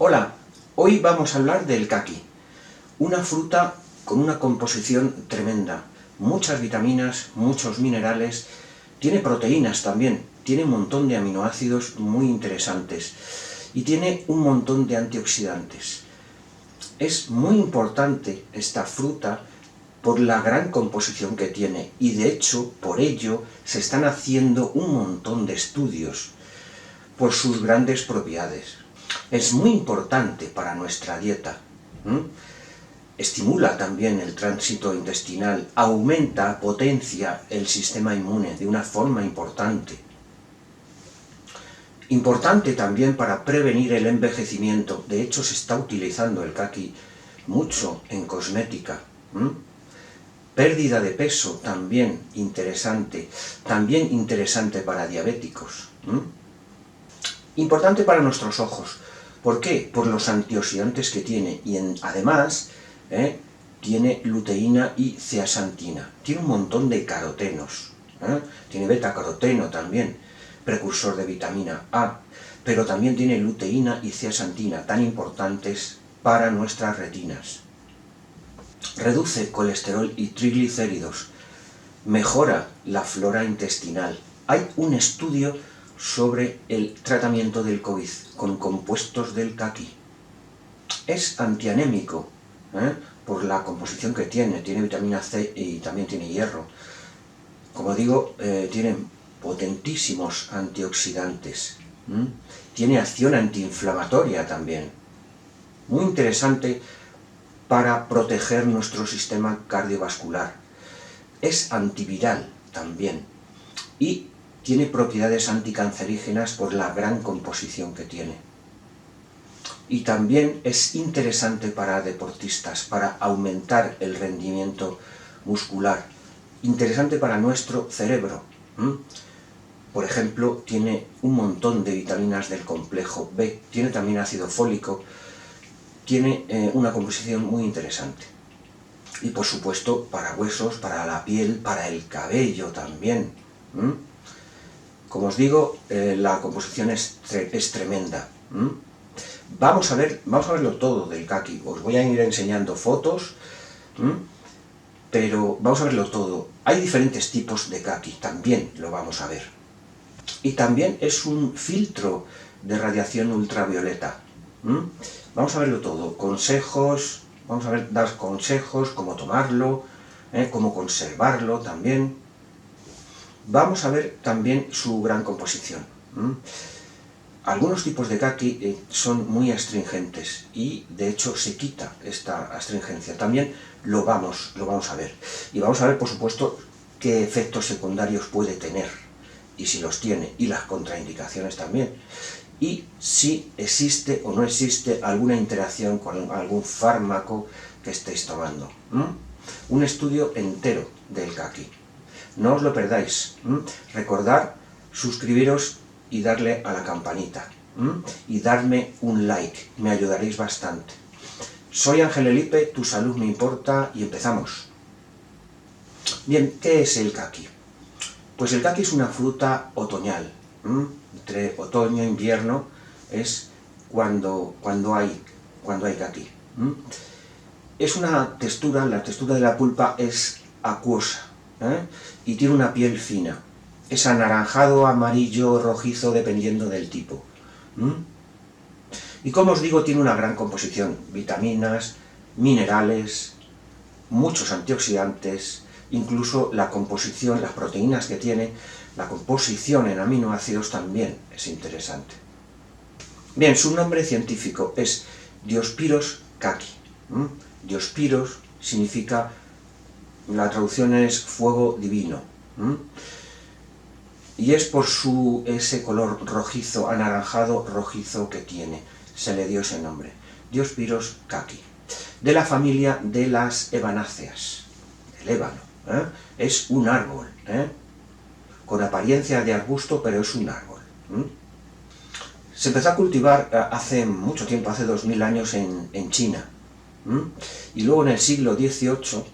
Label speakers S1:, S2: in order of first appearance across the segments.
S1: Hola, hoy vamos a hablar del caqui, una fruta con una composición tremenda, muchas vitaminas, muchos minerales, tiene proteínas también, tiene un montón de aminoácidos muy interesantes y tiene un montón de antioxidantes. Es muy importante esta fruta por la gran composición que tiene y de hecho por ello se están haciendo un montón de estudios por sus grandes propiedades. Es muy importante para nuestra dieta. Estimula también el tránsito intestinal, aumenta, potencia el sistema inmune de una forma importante. Importante también para prevenir el envejecimiento. De hecho, se está utilizando el caqui mucho en cosmética. Pérdida de peso, también interesante para diabéticos. Importante para nuestros ojos. ¿Por qué? Por los antioxidantes que tiene y además tiene luteína y zeaxantina. Tiene un montón de carotenos. Tiene betacaroteno también, precursor de vitamina A, pero también tiene luteína y zeaxantina, tan importantes para nuestras retinas. Reduce colesterol y triglicéridos, mejora la flora intestinal. Hay un estudio sobre el tratamiento del COVID con compuestos del caqui. Es antianémico, por la composición que tiene vitamina C y también tiene hierro. Como digo, tiene potentísimos antioxidantes, tiene acción antiinflamatoria también, muy interesante para proteger nuestro sistema cardiovascular. Es antiviral también y tiene propiedades anticancerígenas por la gran composición que tiene. Y también es interesante para deportistas, para aumentar el rendimiento muscular. Interesante para nuestro cerebro. Por ejemplo, tiene un montón de vitaminas del complejo B, tiene también ácido fólico, tiene una composición muy interesante. Y por supuesto, para huesos, para la piel, para el cabello también. Como os digo, la composición es tremenda. Vamos a verlo todo del caqui. Os voy a ir enseñando fotos, pero vamos a verlo todo. Hay diferentes tipos de caqui, también lo vamos a ver. Y también es un filtro de radiación ultravioleta. Vamos a verlo todo. Consejos, vamos a dar consejos, cómo tomarlo, cómo conservarlo también. Vamos a ver también su gran composición. Algunos tipos de caqui son muy astringentes y de hecho se quita esta astringencia. También lo vamos a ver. Y vamos a ver, por supuesto, qué efectos secundarios puede tener y si los tiene, y las contraindicaciones también. Y si existe o no existe alguna interacción con algún fármaco que estéis tomando. Un estudio entero del caqui. No os lo perdáis. Recordad suscribiros y darle a la campanita. Y darme un like, me ayudaréis bastante. Soy Ángel Elipe, tu salud me importa y empezamos. Bien, ¿qué es el caqui? Pues el caqui es una fruta otoñal. Entre otoño e invierno es cuando hay caqui. Es una textura, la textura de la pulpa es acuosa, y tiene una piel fina. Es anaranjado, amarillo, rojizo, dependiendo del tipo. Y como os digo, tiene una gran composición. Vitaminas, minerales, muchos antioxidantes, incluso la composición, las proteínas que tiene, la composición en aminoácidos también es interesante. Bien, su nombre científico es Diospyros caqui. Diospyros significa, la traducción es fuego divino. Y es por ese color rojizo, anaranjado rojizo que tiene. Se le dio ese nombre. Diospyros caqui. De la familia de las ebanáceas. El ébano. Es un árbol. Con apariencia de arbusto, pero es un árbol. Se empezó a cultivar hace mucho tiempo, hace 2000 años en China. Y luego en el siglo XVIII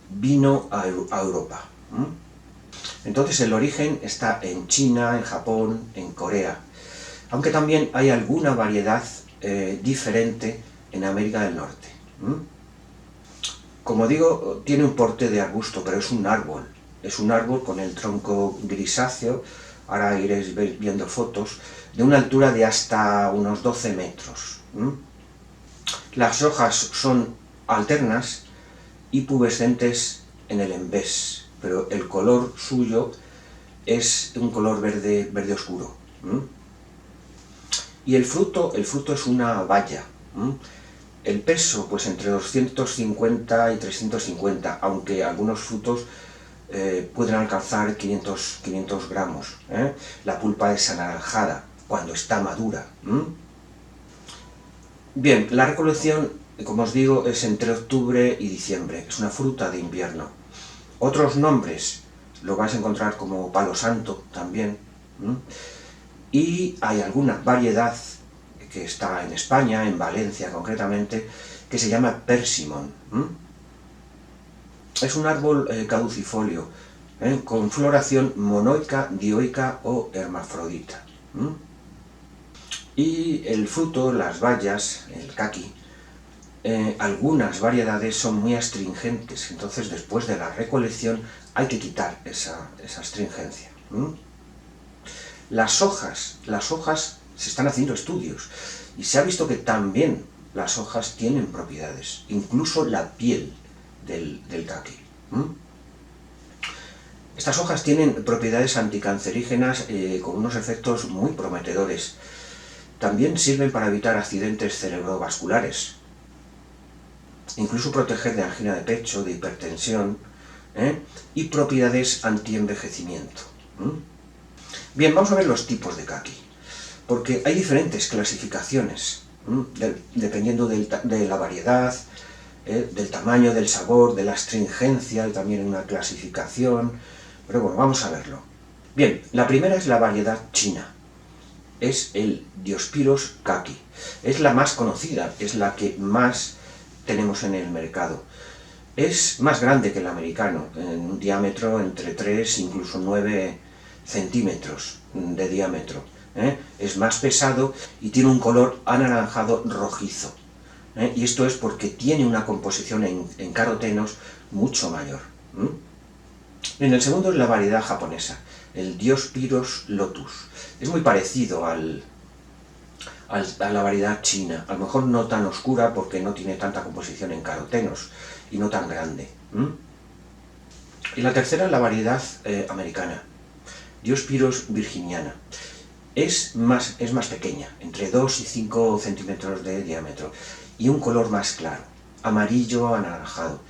S1: vino a Europa. Entonces el origen está en China, en Japón, en Corea. Aunque también hay alguna variedad diferente en América del Norte. Como digo, tiene un porte de arbusto, pero es un árbol. Es un árbol con el tronco grisáceo, ahora iréis viendo fotos, de una altura de hasta unos 12 metros. Las hojas son alternas y pubescentes en el envés, pero el color suyo es un color verde oscuro. Y el fruto es una baya. El peso, pues entre 250 y 350, aunque algunos frutos pueden alcanzar 500 gramos. La pulpa es anaranjada cuando está madura. Bien, la recolección, como os digo, es entre octubre y diciembre. Es una fruta de invierno. Otros nombres lo vais a encontrar como palo santo también. Y hay alguna variedad que está en España, en Valencia concretamente, que se llama persimón. Es un árbol caducifolio, con floración monoica, dioica o hermafrodita. Y el fruto, las bayas, el caqui, algunas variedades son muy astringentes, entonces después de la recolección hay que quitar esa astringencia. Las hojas se están haciendo estudios y se ha visto que también las hojas tienen propiedades, incluso la piel del caqui. Estas hojas tienen propiedades anticancerígenas con unos efectos muy prometedores. También sirven para evitar accidentes cerebrovasculares, incluso proteger de angina de pecho, de hipertensión, y propiedades antienvejecimiento. Bien, vamos a ver los tipos de caqui, porque hay diferentes clasificaciones, dependiendo de la variedad, del tamaño, del sabor, de la astringencia, hay también una clasificación, pero bueno, vamos a verlo. Bien, la primera es la variedad china, es el Diospyros kaki, es la más conocida, es la que más tenemos en el mercado. Es más grande que el americano, en un diámetro entre 3 incluso 9 centímetros de diámetro. Es más pesado y tiene un color anaranjado rojizo. Y esto es porque tiene una composición en carotenos mucho mayor. En el segundo es la variedad japonesa, el Diospyros lotus. Es muy parecido a la variedad china, a lo mejor no tan oscura porque no tiene tanta composición en carotenos y no tan grande. Y la tercera es la variedad americana, Diospyros virginiana. Es más pequeña, entre 2 y 5 centímetros de diámetro, y un color más claro, amarillo anaranjado,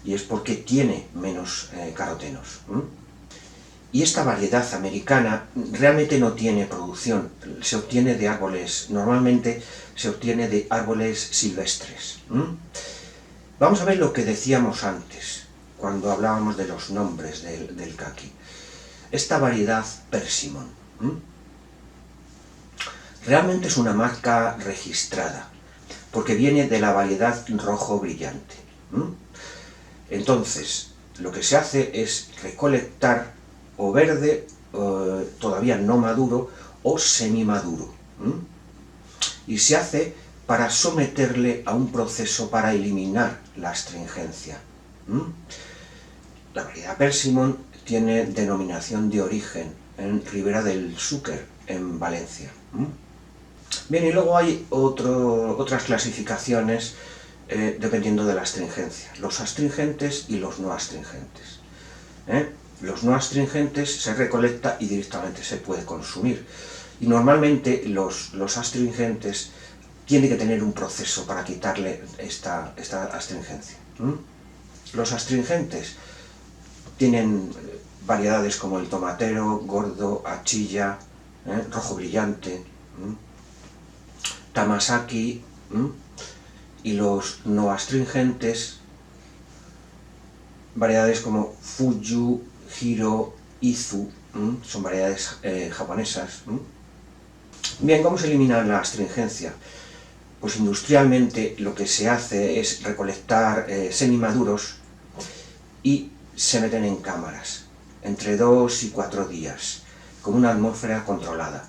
S1: y es porque tiene menos carotenos. Y esta variedad americana realmente no tiene producción, se obtiene de árboles, normalmente se obtiene de árboles silvestres. Vamos a ver lo que decíamos antes, cuando hablábamos de los nombres del caqui. Esta variedad persimón realmente es una marca registrada, porque viene de la variedad rojo brillante. Entonces, lo que se hace es recolectar o verde, todavía no maduro, o semimaduro. Y se hace para someterle a un proceso para eliminar la astringencia. La variedad persimón tiene denominación de origen en Ribera del Xúquer, en Valencia. Bien, y luego hay otras clasificaciones dependiendo de la astringencia, los astringentes y los no astringentes. Los no astringentes se recolecta y directamente se puede consumir. Y normalmente los astringentes tienen que tener un proceso para quitarle esta astringencia. Los astringentes tienen variedades como el tomatero, gordo, achilla, rojo brillante, Tamazaki, y los no astringentes, variedades como Fuyu, Hiro, Izu, son variedades japonesas. Bien, ¿cómo se elimina la astringencia? Pues industrialmente lo que se hace es recolectar semimaduros y se meten en cámaras, entre 2 y 4 días, con una atmósfera controlada.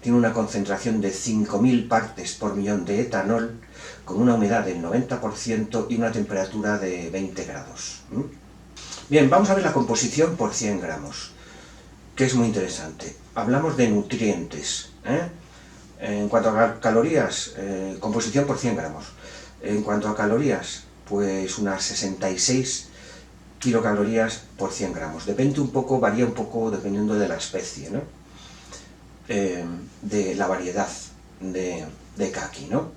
S1: tiene una concentración de 5.000 partes por millón de etanol, con una humedad del 90% y una temperatura de 20 grados. Bien, vamos a ver la composición por 100 gramos, que es muy interesante. Hablamos de nutrientes. En cuanto a calorías, composición por 100 gramos. En cuanto a calorías, pues unas 66 kilocalorías por 100 gramos. Depende un poco, varía un poco dependiendo de la especie, ¿no? De la variedad de caqui, ¿no?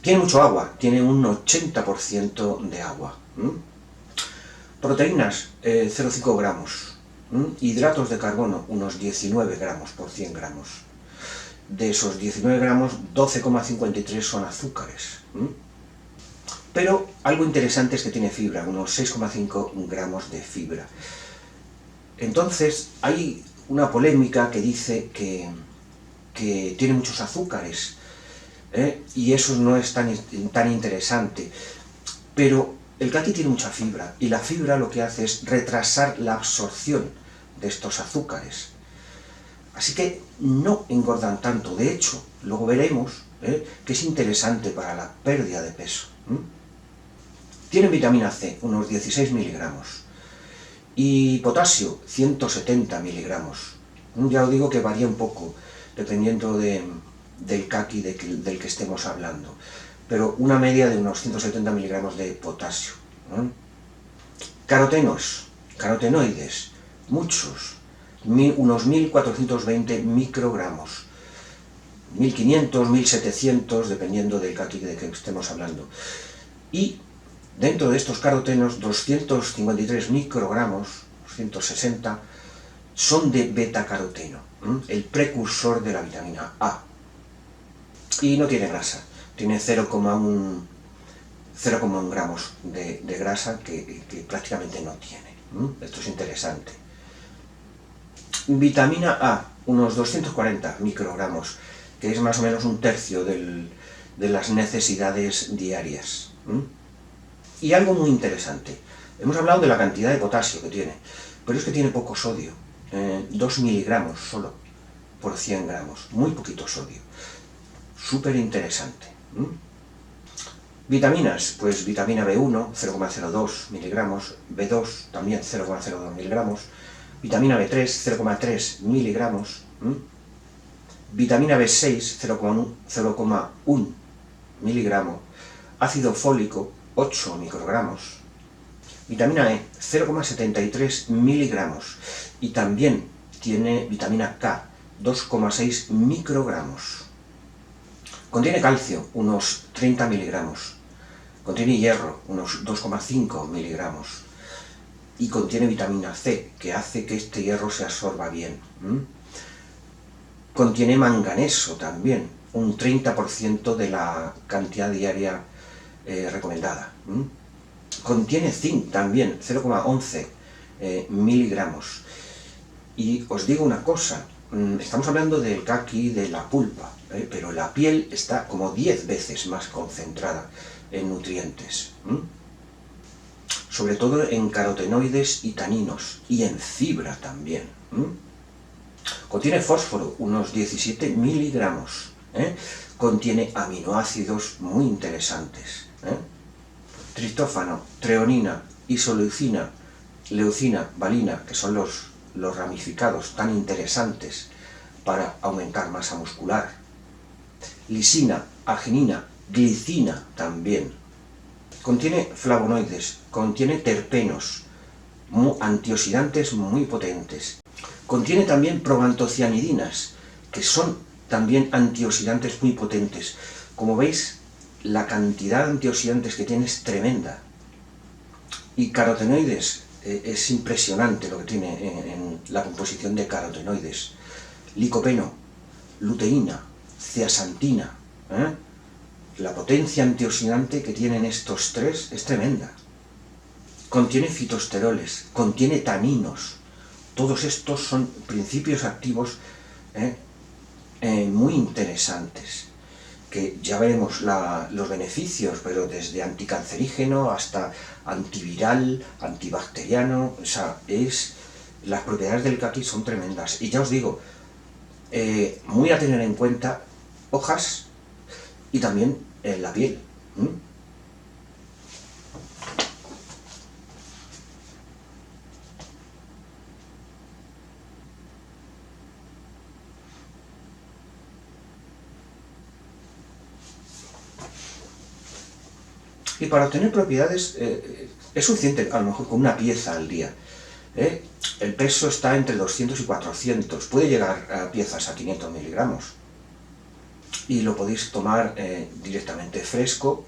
S1: Tiene mucho agua, tiene un 80% de agua. Proteínas, 0,5 gramos. Hidratos de carbono, unos 19 gramos por 100 gramos. De esos 19 gramos, 12,53 son azúcares. Pero algo interesante es que tiene fibra, unos 6,5 gramos de fibra. Entonces, hay una polémica que dice que tiene muchos azúcares, y eso no es tan interesante. Pero el caqui tiene mucha fibra, y la fibra lo que hace es retrasar la absorción de estos azúcares. Así que no engordan tanto. De hecho, luego veremos que es interesante para la pérdida de peso. Tiene vitamina C, unos 16 miligramos. Y potasio, 170 miligramos. Ya os digo que varía un poco, dependiendo del caqui del que estemos hablando. Pero una media de unos 170 miligramos de potasio. Carotenoides, muchos. Unos 1.420 microgramos, 1.500, 1.700, dependiendo del caqui de que estemos hablando. Y dentro de estos carotenos, 253 microgramos, 160, son de betacaroteno, el precursor de la vitamina A. Y no tiene grasa, tiene 0,1 gramos de grasa que prácticamente no tiene. Esto es interesante. Vitamina A, unos 240 microgramos, que es más o menos un tercio de las necesidades diarias. Y algo muy interesante, hemos hablado de la cantidad de potasio que tiene, pero es que tiene poco sodio, 2 miligramos solo por 100 gramos, muy poquito sodio, súper interesante. Vitaminas, pues vitamina B1, 0,02 miligramos, B2 también 0,02 miligramos, vitamina B3, 0,3 miligramos, vitamina B6, 0,1 miligramo, ácido fólico, 8 microgramos, vitamina E, 0,73 miligramos, y también tiene vitamina K, 2,6 microgramos. Contiene calcio, unos 30 miligramos, contiene hierro, unos 2,5 miligramos, y contiene vitamina C, que hace que este hierro se absorba bien. Contiene manganeso también, un 30% de la cantidad diaria recomendada. Contiene zinc también, 0,11 miligramos. Y os digo una cosa, estamos hablando del caqui, de la pulpa, pero la piel está como 10 veces más concentrada en nutrientes. Sobre todo en carotenoides y taninos, y en fibra también. Contiene fósforo, unos 17 miligramos. Contiene aminoácidos muy interesantes. Triptófano, treonina, isoleucina, leucina, valina, que son los ramificados tan interesantes para aumentar masa muscular. Lisina, arginina, glicina también. Contiene flavonoides, contiene terpenos, antioxidantes muy potentes. Contiene también probantocianidinas, que son también antioxidantes muy potentes. Como veis, la cantidad de antioxidantes que tiene es tremenda. Y carotenoides, es impresionante lo que tiene en la composición de carotenoides. Licopeno, luteína, zeaxantina. La potencia antioxidante que tienen estos tres es tremenda. Contiene fitosteroles, contiene taninos. Todos estos son principios activos muy interesantes, que ya veremos los beneficios, pero desde anticancerígeno hasta antiviral, antibacteriano. O sea, las propiedades del caqui son tremendas. Y ya os digo, Muy a tener en cuenta, hojas y también la piel. Y para obtener propiedades es suficiente a lo mejor con una pieza al día. El peso está entre 200 y 400, puede llegar a piezas a 500 miligramos. Y lo podéis tomar directamente fresco.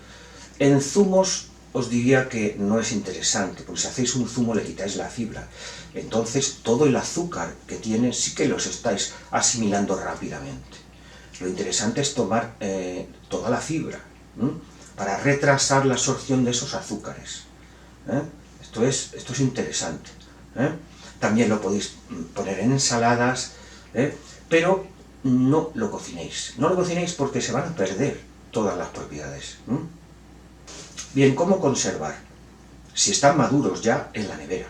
S1: En zumos os diría que no es interesante, porque si hacéis un zumo le quitáis la fibra. Entonces todo el azúcar que tiene sí que los estáis asimilando rápidamente. Lo interesante es tomar toda la fibra, para retrasar la absorción de esos azúcares. Esto es interesante. También lo podéis poner en ensaladas, pero no lo cocinéis. No lo cocinéis porque se van a perder todas las propiedades. Bien, ¿cómo conservar? Si están maduros ya, en la nevera.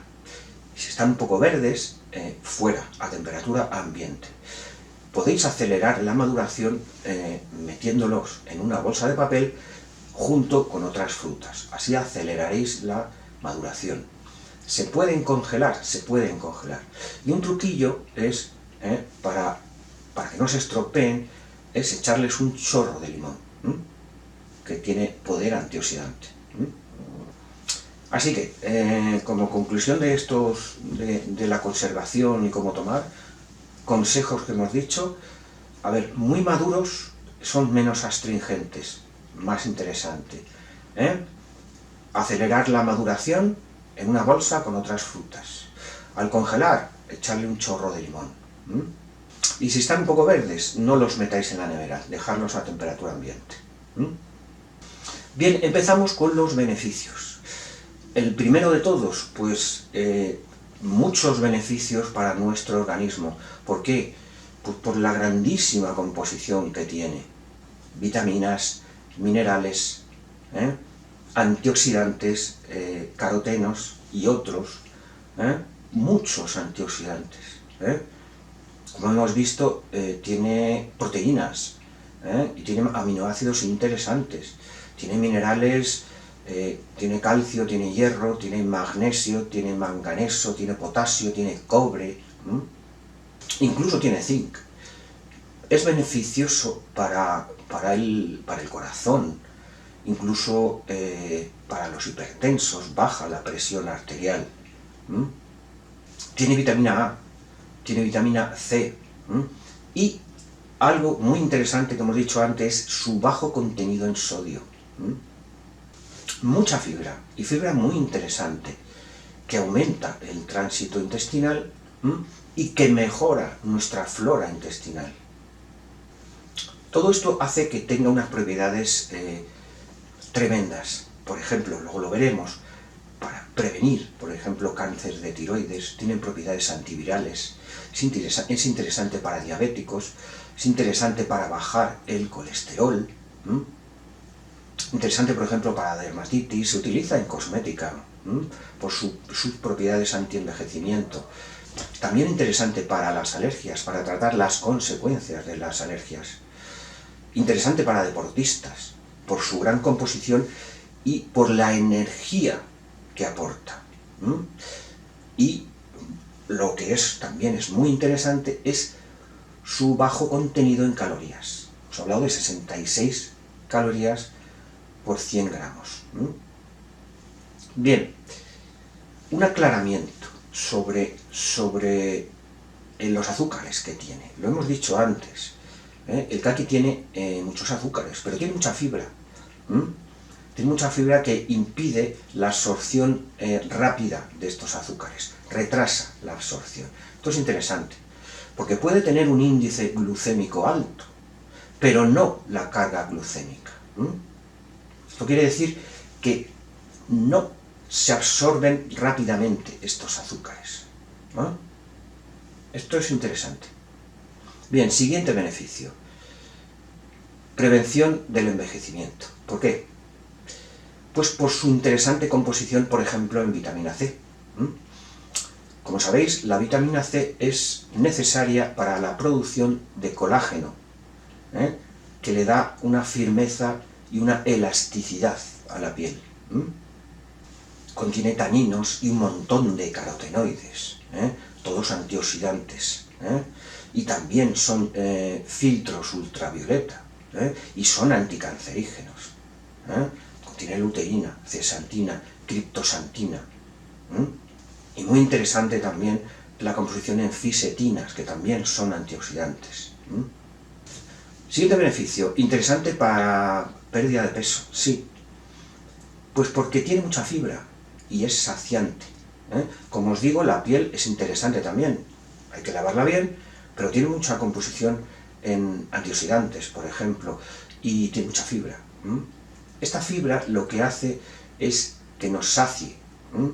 S1: Si están un poco verdes, fuera, a temperatura ambiente. Podéis acelerar la maduración metiéndolos en una bolsa de papel junto con otras frutas. Así aceleraréis la maduración. Se pueden congelar, se pueden congelar. Y un truquillo es, para que no se estropeen, es echarles un chorro de limón, que tiene poder antioxidante. Así que, como conclusión de estos, de la conservación y cómo tomar, consejos que hemos dicho, a ver, muy maduros son menos astringentes, más interesante. Acelerar la maduración en una bolsa con otras frutas. Al congelar, echarle un chorro de limón. Y si están un poco verdes, no los metáis en la nevera, dejarlos a temperatura ambiente. Bien, empezamos con los beneficios. El primero de todos, pues muchos beneficios para nuestro organismo. ¿Por qué? Pues por la grandísima composición que tiene. Vitaminas, minerales, antioxidantes, carotenos y otros, muchos antioxidantes. Como hemos visto, tiene proteínas, y tiene aminoácidos interesantes, tiene minerales, tiene calcio, tiene hierro, tiene magnesio, tiene manganeso, tiene potasio, tiene cobre, incluso tiene zinc. Es beneficioso para el corazón, incluso para los hipertensos, baja la presión arterial. Tiene vitamina A, tiene vitamina C, y algo muy interesante que hemos dicho antes, su bajo contenido en sodio. Mucha fibra, y fibra muy interesante, que aumenta el tránsito intestinal y que mejora nuestra flora intestinal. Todo esto hace que tenga unas propiedades tremendas. Por ejemplo, luego lo veremos, para prevenir, por ejemplo, cáncer de tiroides, tienen propiedades antivirales, es interesante para diabéticos, es interesante para bajar el colesterol, interesante, por ejemplo, para dermatitis, se utiliza en cosmética, por sus propiedades anti-envejecimiento. También interesante para las alergias, para tratar las consecuencias de las alergias. Interesante para deportistas, por su gran composición y por la energía que aporta. Y lo que también es muy interesante es su bajo contenido en calorías. Os he hablado de 66 calorías por 100 gramos. Bien, un aclaramiento sobre los azúcares que tiene. Lo hemos dicho antes. El caqui tiene muchos azúcares, pero tiene mucha fibra. Tiene mucha fibra que impide la absorción rápida de estos azúcares, retrasa la absorción. Esto es interesante, porque puede tener un índice glucémico alto, pero no la carga glucémica. Esto quiere decir que no se absorben rápidamente estos azúcares. Esto es interesante. Bien, siguiente beneficio. Prevención del envejecimiento. ¿Por qué? Pues por su interesante composición, por ejemplo, en vitamina C. Como sabéis, la vitamina C es necesaria para la producción de colágeno, que le da una firmeza y una elasticidad a la piel. Contiene taninos y un montón de carotenoides, todos antioxidantes, y también son filtros ultravioleta, y son anticancerígenos. Contiene luteína, zeaxantina, triptosantina. Y muy interesante también la composición en ficetinas, que también son antioxidantes. Siguiente beneficio, interesante para pérdida de peso, sí. Pues porque tiene mucha fibra y es saciante. Como os digo, la piel es interesante también. Hay que lavarla bien, pero tiene mucha composición en antioxidantes, por ejemplo, y tiene mucha fibra. Esta fibra lo que hace es que nos sacie,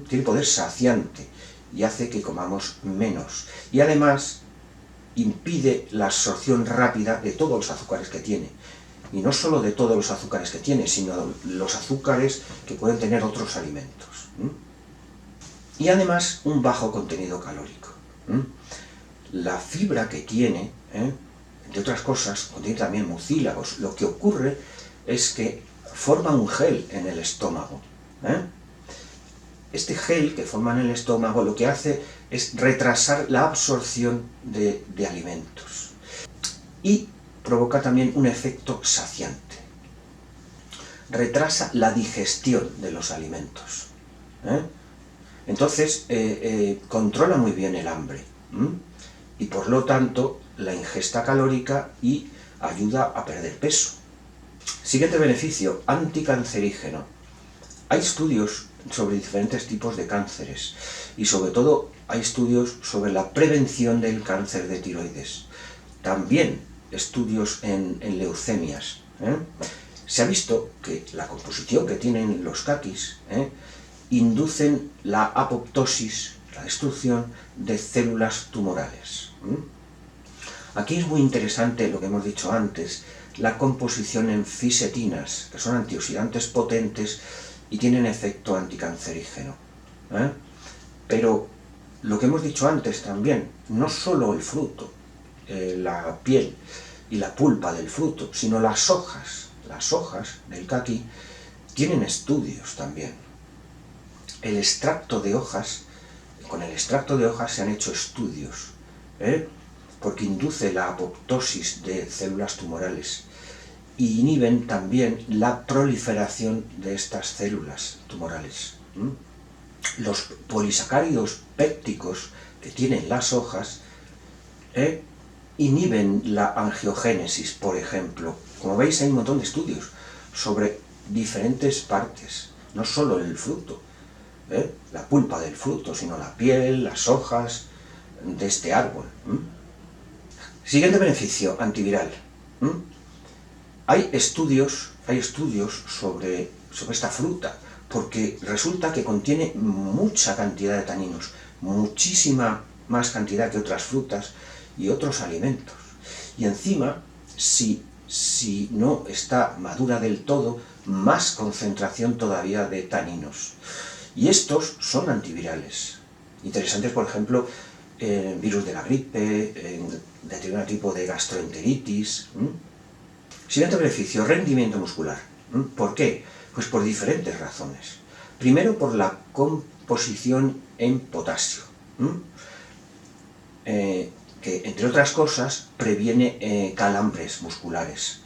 S1: tiene poder saciante y hace que comamos menos. Y además impide la absorción rápida de todos los azúcares que tiene. Y no solo de todos los azúcares que tiene, sino los azúcares que pueden tener otros alimentos. Y además un bajo contenido calórico. La fibra que tiene, entre otras cosas, contiene también mucílagos. Lo que ocurre es que forma un gel en el estómago. Este gel que forma en el estómago lo que hace es retrasar la absorción de alimentos y provoca también un efecto saciante. Retrasa la digestión de los alimentos. Entonces, controla muy bien el hambre y por lo tanto la ingesta calórica y ayuda a perder peso. Siguiente beneficio, anticancerígeno. Hay estudios sobre diferentes tipos de cánceres y sobre todo hay estudios sobre la prevención del cáncer de tiroides. También estudios en leucemias. Se ha visto que la composición que tienen los caquis inducen la apoptosis, la destrucción de células tumorales. Aquí es muy interesante lo que hemos dicho antes, la composición en ficetinas, que son antioxidantes potentes y tienen efecto anticancerígeno. Pero lo que hemos dicho antes también, no solo el fruto, la piel y la pulpa del fruto, sino las hojas del caqui tienen estudios también. El extracto de hojas, con el extracto de hojas se han hecho estudios, porque induce la apoptosis de células tumorales y inhiben también la proliferación de estas células tumorales. Los polisacáridos pépticos que tienen las hojas inhiben la angiogénesis, por ejemplo. Como veis, hay un montón de estudios sobre diferentes partes, no solo el fruto, la pulpa del fruto, sino la piel, las hojas de este árbol. Siguiente beneficio, antiviral. Hay estudios sobre esta fruta, porque resulta que contiene mucha cantidad de taninos, muchísima más cantidad que otras frutas y otros alimentos. Y encima, si no está madura del todo, más concentración todavía de taninos. Y estos son antivirales. Interesantes, por ejemplo, virus de la gripe, determinado tipo de gastroenteritis. Siguiente beneficio, rendimiento muscular. ¿Por qué? Pues por diferentes razones. Primero, por la composición en potasio, que entre otras cosas previene calambres musculares,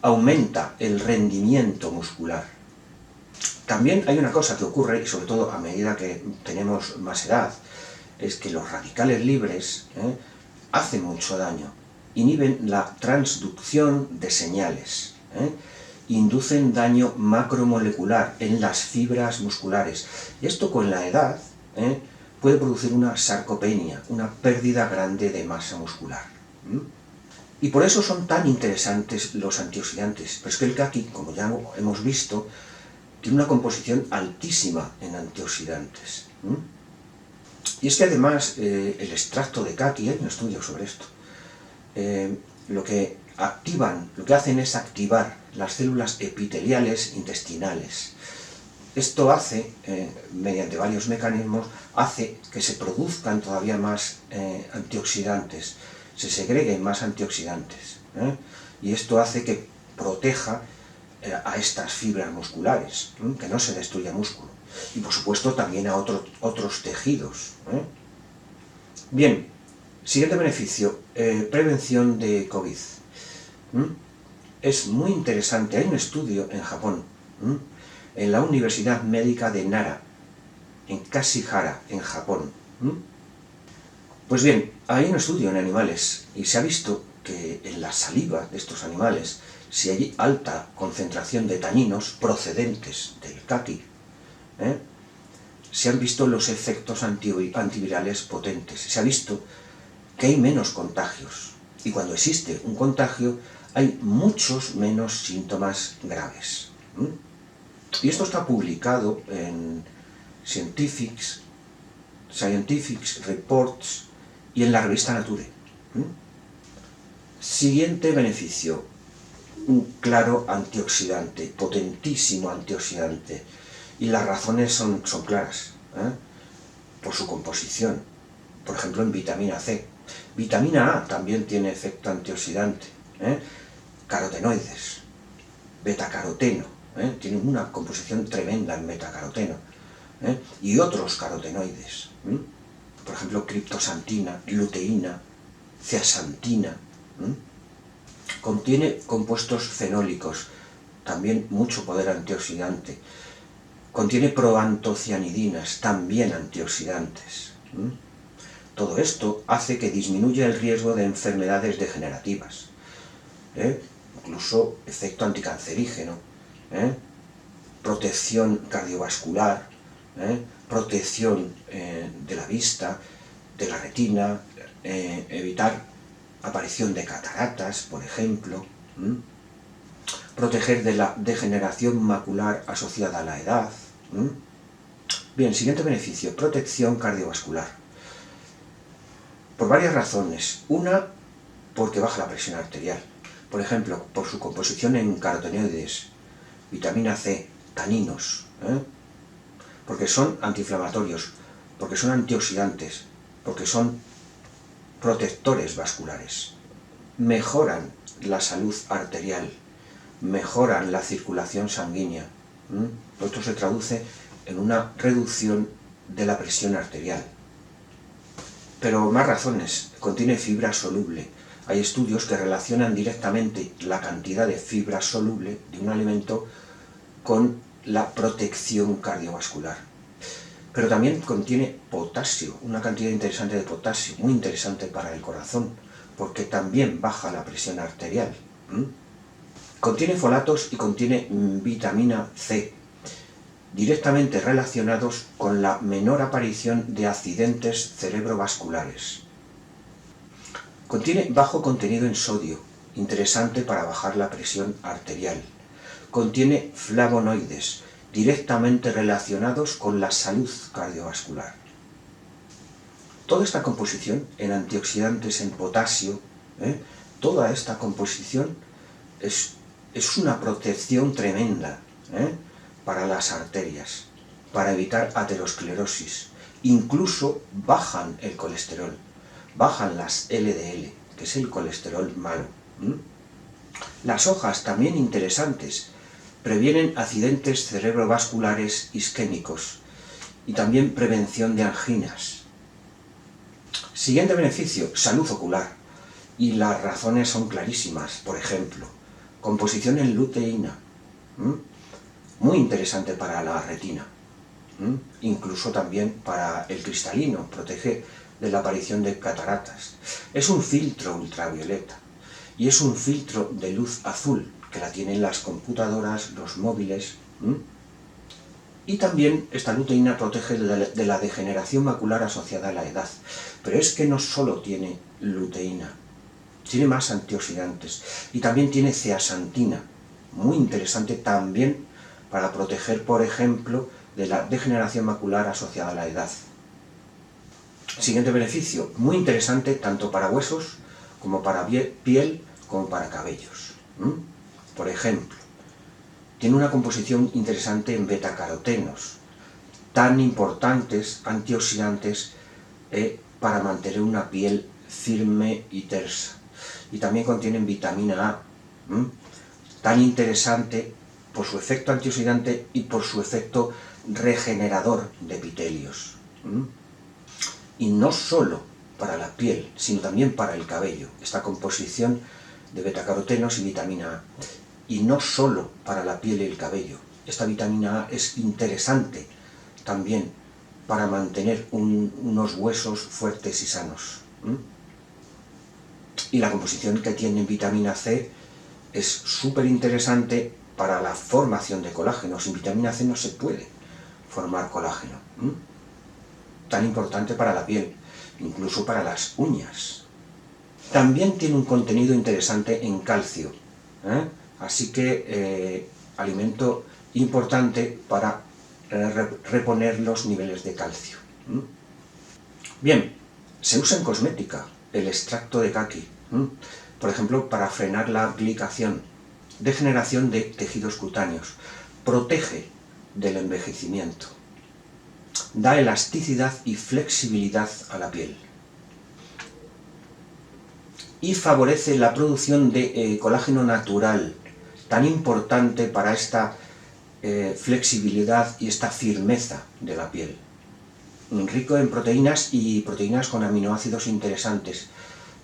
S1: aumenta el rendimiento muscular. También hay una cosa que ocurre, y sobre todo a medida que tenemos más edad, es que los radicales libres hacen mucho daño, inhiben la transducción de señales, inducen daño macromolecular en las fibras musculares. Y esto con la edad puede producir una sarcopenia, una pérdida grande de masa muscular. Y por eso son tan interesantes los antioxidantes. Pero es que el caqui, como ya hemos visto, tiene una composición altísima en antioxidantes. Y es que además el extracto de caqui, hay un estudio sobre esto, lo que hacen es activar las células epiteliales intestinales Esto hace, mediante varios mecanismos, hace que se produzcan todavía más antioxidantes, se segreguen más antioxidantes, y esto hace que proteja a estas fibras musculares, que no se destruya músculo, y por supuesto también a otros tejidos. Bien, siguiente beneficio, prevención de COVID. Es muy interesante, hay un estudio en Japón, en la Universidad Médica de Nara, en Kashiwara, en Japón. Pues bien, hay un estudio en animales y se ha visto que en la saliva de estos animales, si hay alta concentración de taninos procedentes del kaki, se han visto los efectos antivirales potentes. Se ha visto que hay menos contagios. Y cuando existe un contagio, hay muchos menos síntomas graves. Y esto está publicado en Scientific Reports y en la revista Nature. Siguiente beneficio, un claro antioxidante, potentísimo antioxidante. Y las razones son claras, por su composición. Por ejemplo, en vitamina C. Vitamina A también tiene efecto antioxidante. Carotenoides, betacaroteno, tiene una composición tremenda en betacaroteno, y otros carotenoides, por ejemplo, criptosantina, luteína, zeaxantina. Contiene compuestos fenólicos, también mucho poder antioxidante. Contiene proantocianidinas, también antioxidantes. Todo esto hace que disminuya el riesgo de enfermedades degenerativas, incluso efecto anticancerígeno, protección cardiovascular, protección de la vista, de la retina, evitar aparición de cataratas, por ejemplo, proteger de la degeneración macular asociada a la edad. Bien, siguiente beneficio, protección cardiovascular. Por varias razones. Una, porque baja la presión arterial. Por ejemplo, por su composición en carotenoides, vitamina C, taninos, porque son antiinflamatorios, porque son antioxidantes, porque son protectores vasculares. Mejoran la salud arterial, mejoran la circulación sanguínea. Esto se traduce en una reducción de la presión arterial. Pero más razones, contiene fibra soluble. Hay estudios que relacionan directamente la cantidad de fibra soluble de un alimento con la protección cardiovascular. Pero también contiene potasio, una cantidad interesante de potasio, muy interesante para el corazón, porque también baja la presión arterial. Contiene folatos y contiene vitamina C, directamente relacionados con la menor aparición de accidentes cerebrovasculares. Contiene bajo contenido en sodio, interesante para bajar la presión arterial. Contiene flavonoides, directamente relacionados con la salud cardiovascular. Toda esta composición en antioxidantes, en potasio, toda esta composición es una protección tremenda para las arterias, para evitar aterosclerosis. Incluso bajan el colesterol, bajan las LDL, que es el colesterol malo. Las hojas, también interesantes, previenen accidentes cerebrovasculares isquémicos y también prevención de anginas. Siguiente beneficio, salud ocular. Y las razones son clarísimas. Por ejemplo, composición en luteína, muy interesante para la retina, incluso también para el cristalino, protege de la aparición de cataratas. Es un filtro ultravioleta y es un filtro de luz azul, que la tienen las computadoras, los móviles. Y también esta luteína protege de la degeneración macular asociada a la edad. Pero es que no solo tiene luteína, tiene más antioxidantes y también tiene zeaxantina, muy interesante también para proteger, por ejemplo, de la degeneración macular asociada a la edad. Siguiente beneficio, muy interesante tanto para huesos como para piel como para cabellos. Por ejemplo, tiene una composición interesante en betacarotenos, tan importantes, antioxidantes, para mantener una piel firme y tersa. Y también contienen vitamina A, tan interesante por su efecto antioxidante y por su efecto regenerador de epitelios. Y no solo para la piel, sino también para el cabello, esta composición de betacarotenos y vitamina A. Y no solo para la piel y el cabello, esta vitamina A es interesante también para mantener unos huesos fuertes y sanos. Y la composición que tiene vitamina C es súper interesante para la formación de colágeno. Sin vitamina C no se puede formar colágeno. Tan importante para la piel, incluso para las uñas. También tiene un contenido interesante en calcio, así que alimento importante para reponer los niveles de calcio. Bien, se usa en cosmética el extracto de caqui, por ejemplo, para frenar la glicación, degeneración de tejidos cutáneos, protege del envejecimiento, da elasticidad y flexibilidad a la piel y favorece la producción de colágeno natural, tan importante para esta flexibilidad y esta firmeza de la piel. Rico en proteínas y proteínas con aminoácidos interesantes,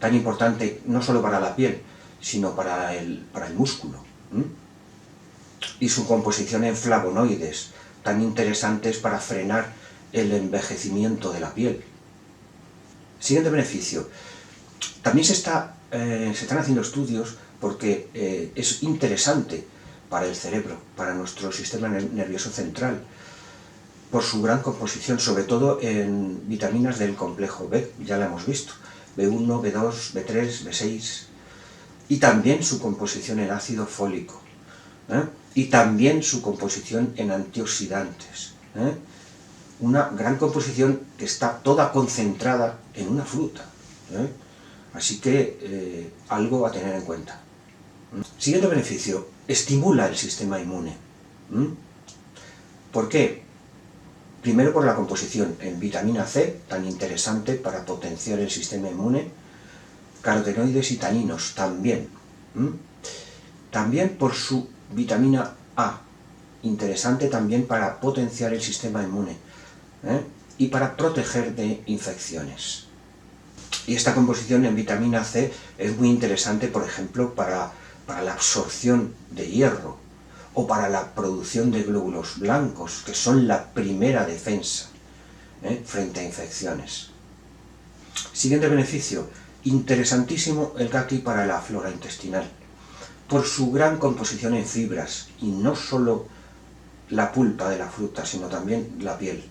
S1: tan importante no solo para la piel, sino para el músculo. Y su composición en flavonoides, tan interesantes para frenar el envejecimiento de la piel. Siguiente beneficio. También se están haciendo estudios porque es interesante para el cerebro, para nuestro sistema nervioso central, por su gran composición, sobre todo en vitaminas del complejo B, ya la hemos visto, B1, B2, B3, B6, y también su composición en ácido fólico, y también su composición en antioxidantes. Una gran composición que está toda concentrada en una fruta. Así que algo a tener en cuenta. Siguiente beneficio, estimula el sistema inmune. ¿Por qué? Primero por la composición en vitamina C, tan interesante para potenciar el sistema inmune, carotenoides y taninos también. También por su vitamina A, interesante también para potenciar el sistema inmune y para proteger de infecciones. Y esta composición en vitamina C es muy interesante, por ejemplo, para la absorción de hierro o para la producción de glóbulos blancos, que son la primera defensa frente a infecciones. Siguiente beneficio, interesantísimo el caqui para la flora intestinal, por su gran composición en fibras, y no solo la pulpa de la fruta, sino también la piel.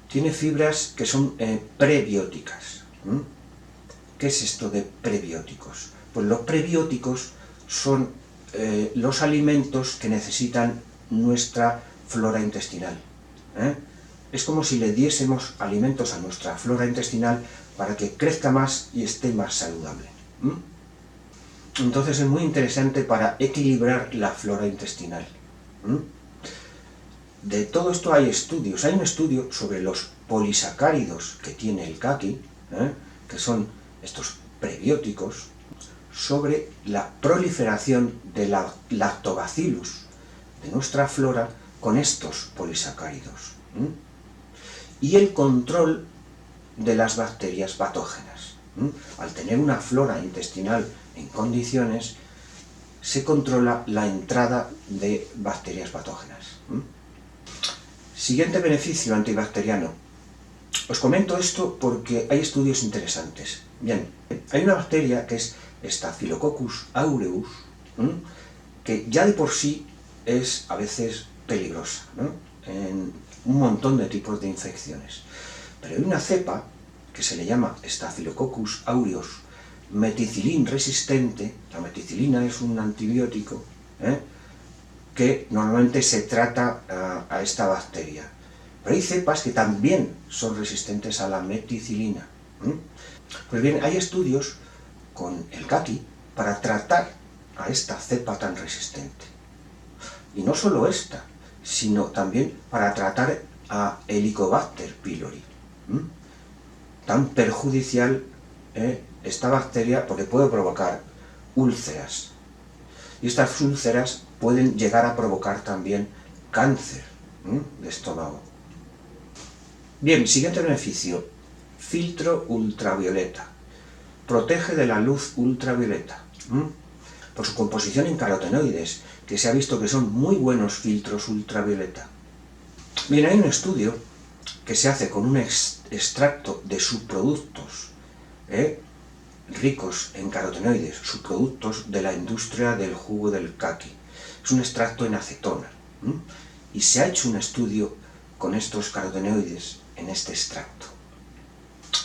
S1: Tiene fibras que son prebióticas. ¿Qué es esto de prebióticos? Pues los prebióticos son los alimentos que necesitan nuestra flora intestinal. Es como si le diésemos alimentos a nuestra flora intestinal para que crezca más y esté más saludable. Entonces es muy interesante para equilibrar la flora intestinal. De todo esto hay estudios. Hay un estudio sobre los polisacáridos que tiene el caqui, que son estos prebióticos, sobre la proliferación de la lactobacillus de nuestra flora con estos polisacáridos y el control de las bacterias patógenas. Al tener una flora intestinal en condiciones, se controla la entrada de bacterias patógenas. Siguiente beneficio antibacteriano. Os comento esto porque hay estudios interesantes. Bien, hay una bacteria que es Staphylococcus aureus, que ya de por sí es a veces peligrosa, en un montón de tipos de infecciones. Pero hay una cepa que se le llama Staphylococcus aureus meticilin resistente. La meticilina es un antibiótico que normalmente se trata a esta bacteria. Pero hay cepas que también son resistentes a la meticilina. Pues bien, hay estudios con el caqui para tratar a esta cepa tan resistente. Y no solo esta, sino también para tratar a Helicobacter pylori. Tan perjudicial esta bacteria porque puede provocar úlceras. Y estas úlceras pueden llegar a provocar también cáncer de estómago. Bien, siguiente beneficio. Filtro ultravioleta. Protege de la luz ultravioleta. Por su composición en carotenoides, que se ha visto que son muy buenos filtros ultravioleta. Bien, hay un estudio que se hace con un extracto de subproductos ricos en carotenoides, subproductos de la industria del jugo del caqui. Es un extracto en acetona. Y se ha hecho un estudio con estos carotenoides en este extracto.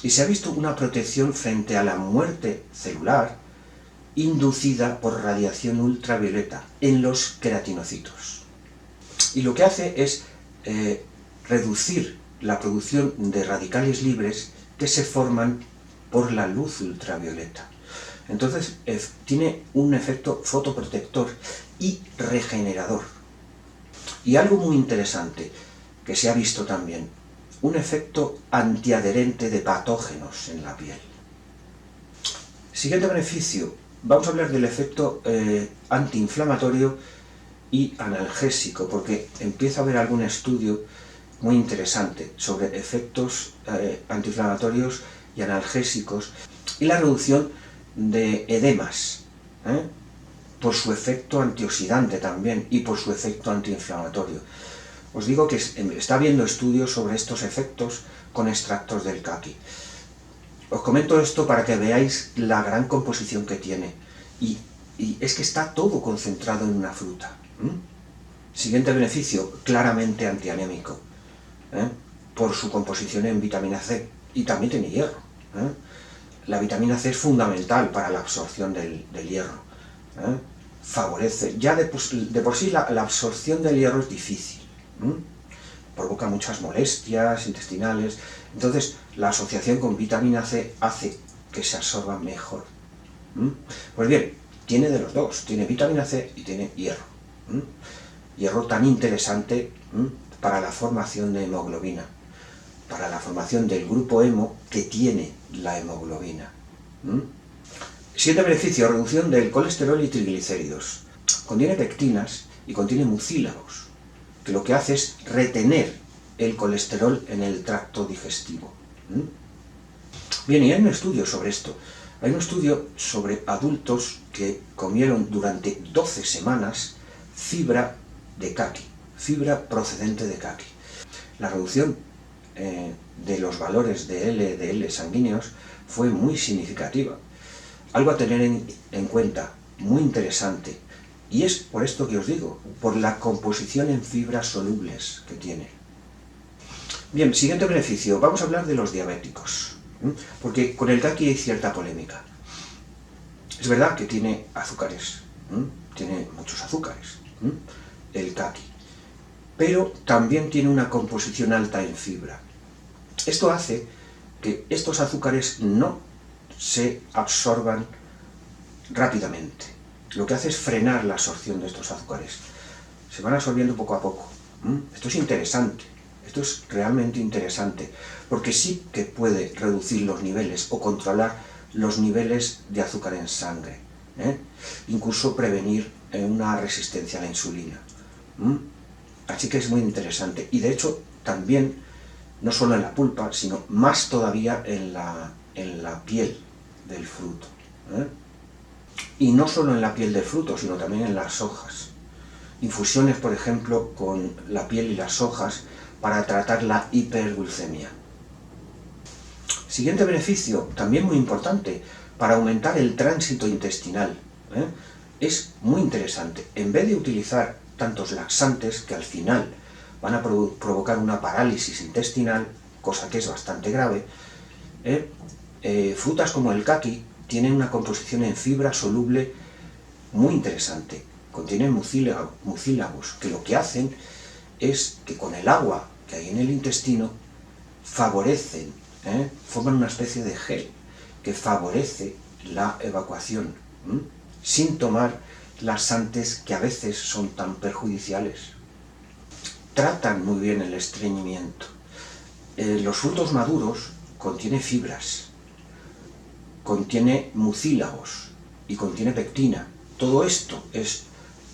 S1: Y se ha visto una protección frente a la muerte celular inducida por radiación ultravioleta en los queratinocitos. Y lo que hace es reducir la producción de radicales libres que se forman por la luz ultravioleta. Entonces tiene un efecto fotoprotector y regenerador. Y algo muy interesante que se ha visto también, un efecto antiadherente de patógenos en la piel. Siguiente beneficio, vamos a hablar del efecto antiinflamatorio y analgésico, porque empieza a haber algún estudio muy interesante sobre efectos antiinflamatorios y analgésicos y la reducción de edemas, por su efecto antioxidante también y por su efecto antiinflamatorio. Os digo que está habiendo estudios sobre estos efectos con extractos del caqui. Os comento esto para que veáis la gran composición que tiene y es que está todo concentrado en una fruta. Siguiente beneficio, claramente antianémico, por su composición en vitamina C, y también tiene hierro. La vitamina C es fundamental para la absorción del hierro. Favorece, ya de por sí la absorción del hierro es difícil, provoca muchas molestias intestinales, entonces la asociación con vitamina C hace que se absorba mejor. Pues bien, tiene de los dos, tiene vitamina C y tiene hierro. Hierro tan interesante para la formación de hemoglobina, para la formación del grupo hemo que tiene la hemoglobina. Siguiente beneficio, reducción del colesterol y triglicéridos. Contiene pectinas y contiene mucílagos, que lo que hace es retener el colesterol en el tracto digestivo. Bien, y hay un estudio sobre esto. Hay un estudio sobre adultos que comieron durante 12 semanas fibra de caqui, fibra procedente de caqui. La reducción de los valores de LDL sanguíneos fue muy significativa. Algo a tener en cuenta, muy interesante, y es por esto que os digo, por la composición en fibras solubles que tiene. Bien, siguiente beneficio, vamos a hablar de los diabéticos, porque con el caqui hay cierta polémica. Es verdad que tiene azúcares, tiene muchos azúcares, el caqui, pero también tiene una composición alta en fibra. Esto hace que estos azúcares no se absorban rápidamente. Lo que hace es frenar la absorción de estos azúcares. Se van absorbiendo poco a poco. Esto es interesante, esto es realmente interesante, porque sí que puede reducir los niveles o controlar los niveles de azúcar en sangre, incluso prevenir una resistencia a la insulina. Así que es muy interesante. Y de hecho, también, no solo en la pulpa, sino más todavía en la piel del fruto. Y no solo en la piel del fruto, sino también en las hojas. Infusiones, por ejemplo, con la piel y las hojas para tratar la hiperglucemia. Siguiente beneficio, también muy importante, para aumentar el tránsito intestinal. Es muy interesante. En vez de utilizar tantos laxantes que al final van a provocar una parálisis intestinal, cosa que es bastante grave, frutas como el caqui tienen una composición en fibra soluble muy interesante. Contienen mucílagos, que lo que hacen es que con el agua que hay en el intestino favorecen, forman una especie de gel que favorece la evacuación, sin tomar laxantes que a veces son tan perjudiciales. Tratan muy bien el estreñimiento. Los frutos maduros contienen fibras, contiene mucílagos y contiene pectina. Todo esto es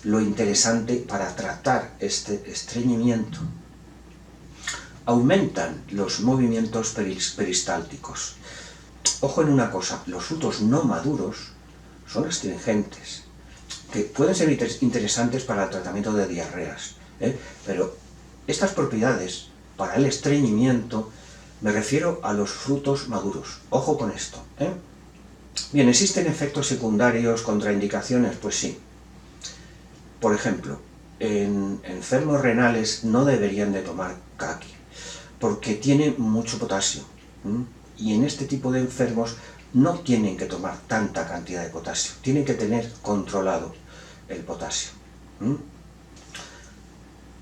S1: lo interesante para tratar este estreñimiento. Aumentan los movimientos peristálticos. Ojo en una cosa, los frutos no maduros son astringentes, que pueden ser interesantes para el tratamiento de diarreas, pero estas propiedades para el estreñimiento me refiero a los frutos maduros. Ojo con esto. Bien, ¿existen efectos secundarios, contraindicaciones? Pues sí. Por ejemplo, en enfermos renales no deberían de tomar caqui, porque tiene mucho potasio. Y en este tipo de enfermos no tienen que tomar tanta cantidad de potasio, tienen que tener controlado el potasio.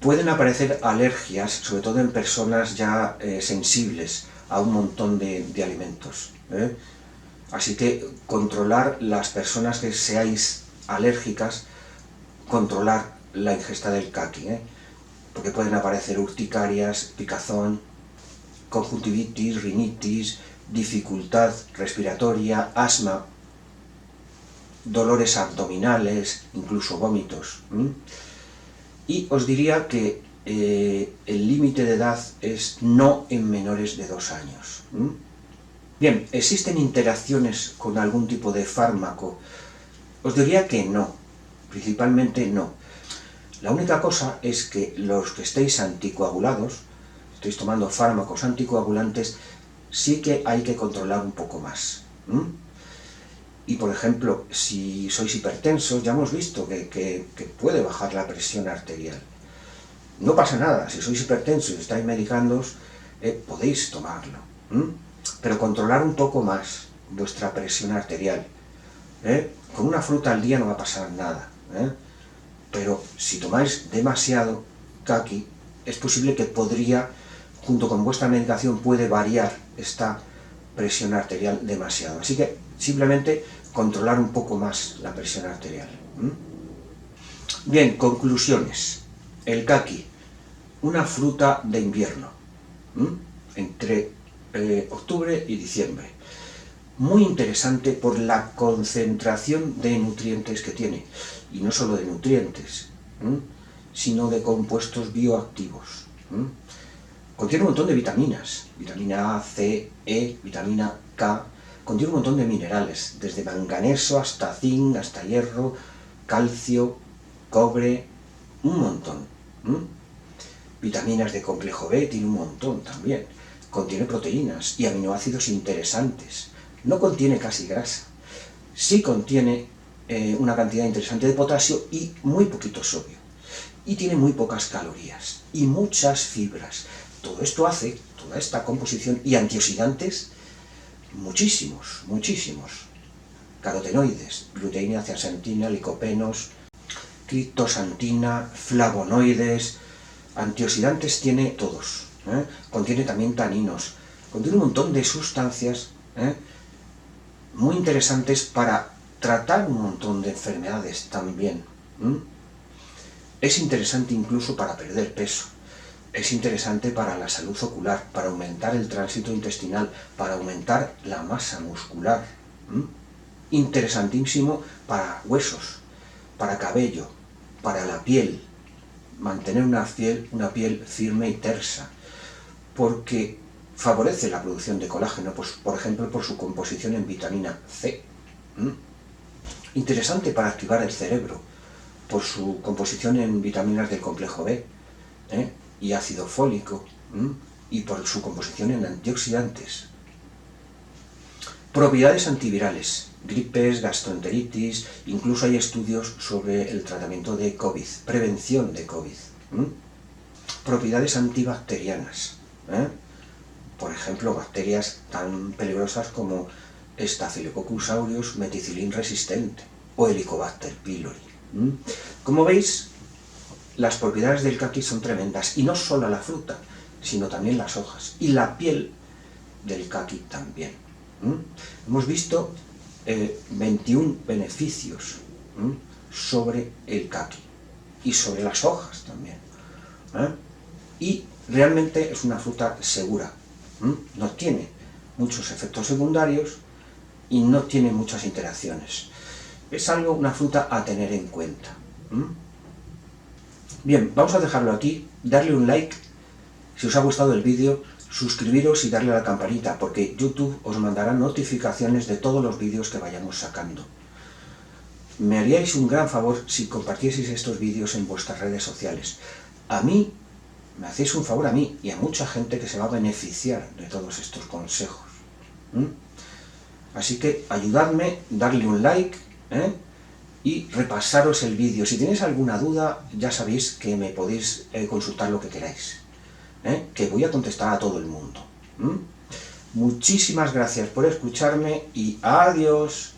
S1: Pueden aparecer alergias, sobre todo en personas ya sensibles a un montón de alimentos. Así que controlar las personas que seáis alérgicas, controlar la ingesta del caqui, porque pueden aparecer urticarias, picazón, conjuntivitis, rinitis, dificultad respiratoria, asma, dolores abdominales, incluso vómitos. Y os diría que el límite de edad es no en menores de 2 años. Bien, ¿existen interacciones con algún tipo de fármaco? Os diría que no, principalmente no. La única cosa es que los que estéis anticoagulados, estáis tomando fármacos anticoagulantes, sí que hay que controlar un poco más. Y por ejemplo, si sois hipertensos, ya hemos visto que puede bajar la presión arterial. No pasa nada, si sois hipertensos y estáis medicándoos, podéis tomarlo. Pero controlar un poco más vuestra presión arterial. Con una fruta al día no va a pasar nada. Pero si tomáis demasiado caqui, es posible que podría, junto con vuestra medicación, puede variar esta presión arterial demasiado. Así que simplemente controlar un poco más la presión arterial. Bien, conclusiones. El caqui, una fruta de invierno, entre octubre y diciembre. Muy interesante por la concentración de nutrientes que tiene. Y no solo de nutrientes, sino de compuestos bioactivos. Contiene un montón de vitaminas, vitamina A, C, E, vitamina K, contiene un montón de minerales, desde manganeso hasta zinc, hasta hierro, calcio, cobre, un montón. Vitaminas de complejo B tiene un montón también. Contiene proteínas y aminoácidos interesantes. No contiene casi grasa. Sí contiene una cantidad interesante de potasio y muy poquito sodio. Y tiene muy pocas calorías y muchas fibras. Todo esto hace, toda esta composición, y antioxidantes, muchísimos, muchísimos. Carotenoides, luteína, zeaxantina, licopenos, criptoxantina, flavonoides, antioxidantes tiene todos. Contiene también taninos, contiene un montón de sustancias muy interesantes para tratar un montón de enfermedades también. Es interesante incluso para perder peso. Es interesante para la salud ocular, para aumentar el tránsito intestinal, para aumentar la masa muscular. Interesantísimo para huesos, para cabello, para la piel. Mantener una piel firme y tersa, porque favorece la producción de colágeno, pues, por ejemplo, por su composición en vitamina C. Interesante para activar el cerebro, por su composición en vitaminas del complejo B y ácido fólico, y por su composición en antioxidantes. Propiedades antivirales, gripes, gastroenteritis, incluso hay estudios sobre el tratamiento de COVID, prevención de COVID. Propiedades antibacterianas, por ejemplo, bacterias tan peligrosas como Staphylococcus aureus meticilin resistente o Helicobacter pylori. Como veis, las propiedades del caqui son tremendas, y no solo la fruta, sino también las hojas y la piel del caqui también. Hemos visto 21 beneficios sobre el caqui y sobre las hojas también. Y realmente es una fruta segura. No tiene muchos efectos secundarios y no tiene muchas interacciones. Es una fruta a tener en cuenta. Bien, vamos a dejarlo aquí, darle un like si os ha gustado el vídeo, suscribiros y darle a la campanita, porque YouTube os mandará notificaciones de todos los vídeos que vayamos sacando. Me haríais un gran favor si compartieseis estos vídeos en vuestras redes sociales. A mí, me hacéis un favor a mí y a mucha gente que se va a beneficiar de todos estos consejos. Así que ayudadme, darle un like, y repasaros el vídeo. Si tenéis alguna duda, ya sabéis que me podéis consultar lo que queráis, que voy a contestar a todo el mundo. Muchísimas gracias por escucharme y adiós.